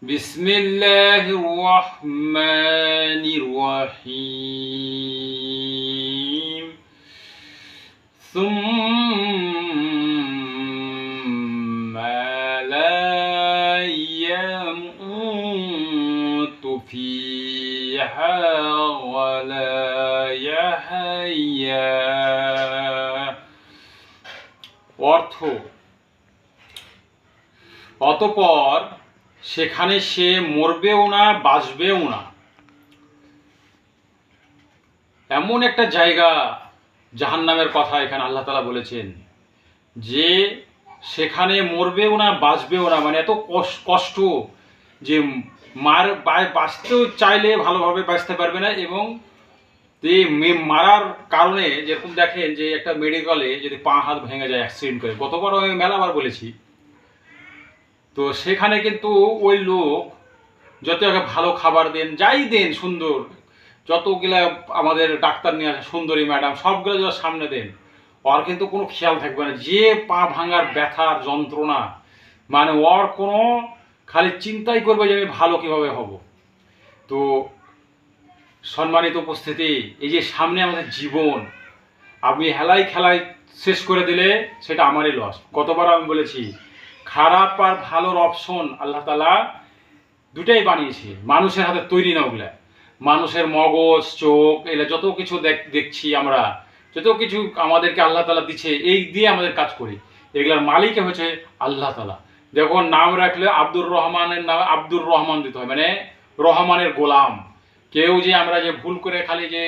বিসমিল্লাহির রহমানির রহিম। সুম্মা লা ইয়ামুতু ফিহা ওয়া লা ইয়াহইয়া। অর্থ, অতঃপর সেখানে সে মরবেও না, বাঁচবেও না। এমন একটা জায়গা, জাহান্নামের কথা এখানে আল্লাহ তাআলা বলেছেন যে সেখানে মরবেও না, বাঁচবেও না। মানে এত কষ্ট যে বাঁচতেও চাইলে ভালোভাবে বাঁচতে পারবে না। এবং মারার কারণে যেরকম দেখেন যে একটা মেডিকেলে যদি পা হাত ভেঙে যায় অ্যাক্সিডেন্ট করে, গতবার আমি মেলাবার বলেছি, তো সেখানে কিন্তু ওই লোক যত ভালো খাবার দেন, যাই দেন, সুন্দর যতগুলা আমাদের ডাক্তার নিয়ে আসে, সুন্দরী ম্যাডাম, সবগুলো যত সামনে দেন, ওর কিন্তু কোনো খেয়াল থাকবে না যে পা ভাঙার ব্যথার যন্ত্রণা, মানে ওর কোনো খালি চিন্তাই করবে যে আমি ভালো কীভাবে হব। তো সম্মানিত উপস্থিতি, এই যে সামনে আমাদের জীবন, আপনি হেলাই খেলায় শেষ করে দিলে সেটা আমারই লস। কতবার আমি বলেছি, খারাপ আর ভালোর অপশন আল্লাহ তাআলা দুটাই বানিয়েছে, মানুষের হাতে তৈরি না। ওগুলা মানুষের মগজ, চোখ, এগুলো যত কিছু দেখছি আমরা, যত কিছু আমাদেরকে আল্লাহ তাআলা দিচ্ছে, এই দিয়ে আমাদের কাজ করি। এগুলার মালিক হচ্ছে আল্লাহ তাআলা। যখন নাম রাখলে আব্দুর রহমানের নামে আব্দুর রহমান দিতে হয়, মানে রহমানের গোলাম। কেউ যে আমরা যে ভুল করে খালি যে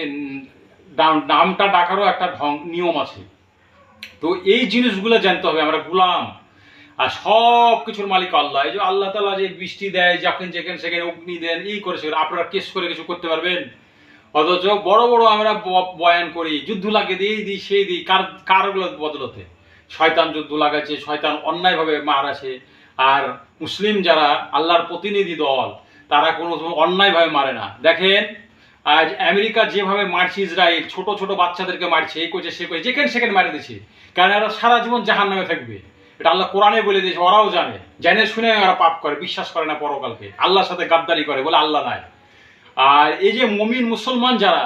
নামটা ডাকারও একটা নিয়ম আছে। তো এই জিনিসগুলো জানতে হবে, আমরা গোলাম। আর সব কিছুর মালিক আল্লাহ। এই যে আল্লাহ তাআলা যে বৃষ্টি দেয়, যখন যেখানে সেখানে অগ্নি দেন, এই করে সেখানে আপনারা কেস করে কিছু করতে পারবেন? অথচ বড় বড় আমরা বয়ান করি, যুদ্ধ লাগিয়ে দিই, এই দিই, সেই দিই, কারগুলো বদলতে শয়তান যুদ্ধ লাগাচ্ছে, শয়তান অন্যায়ভাবে মারাছে। আর মুসলিম যারা আল্লাহর প্রতিনিধি দল, তারা কোনো অন্যায়ভাবে মারে না। দেখেন আজ আমেরিকা যেভাবে মারছে ইসরায়েল, ছোট ছোট বাচ্চাদেরকে মারছে, এই করছে, সে করছে, যেখানে সেখানে মারে দিচ্ছে। কারণ এরা সারা জীবন জাহান্নামে থাকবে, এটা আল্লাহ কোরআনে বলে দিয়েছে। ওরাও জানে, জেনে শুনে ওরা পাপ করে, বিশ্বাস করে না পরকালকে, আল্লাহর সাথে গাদ্দারি করে, বলে আল্লাহ নাই। আর এই যে মুমিন মুসলমান যারা,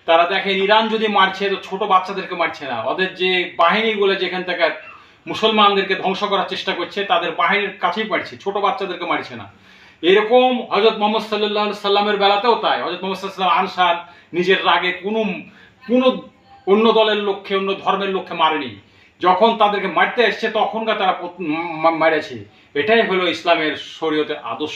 তারা দেখেন ইরান যদি মারছে, তো ছোট বাচ্চাদেরকে মারছে না। ওদের যে বাহিনীগুলো যেখান থেকে মুসলমানদেরকে ধ্বংস করার চেষ্টা করছে, তাদের বাহিনীর কাছেই মারছে, ছোট বাচ্চাদেরকে মারছে না। এরকম হযরত মুহাম্মদ সাল্লাল্লাহু আলাইহি সাল্লামের বেলাতেও তাই। হযরত মুহাম্মদ সাল্লাল্লাহু আলাইহি আনসার নিজের রাগে কোনো অন্য দলের লক্ষ্যে, অন্য ধর্মের লক্ষ্যে মারেনি। যখন তাদেরকে মারতে এসছে তখনকার তারা মেরেছে। এটাই হলো ইসলামের শরীয়তের আদর্শ।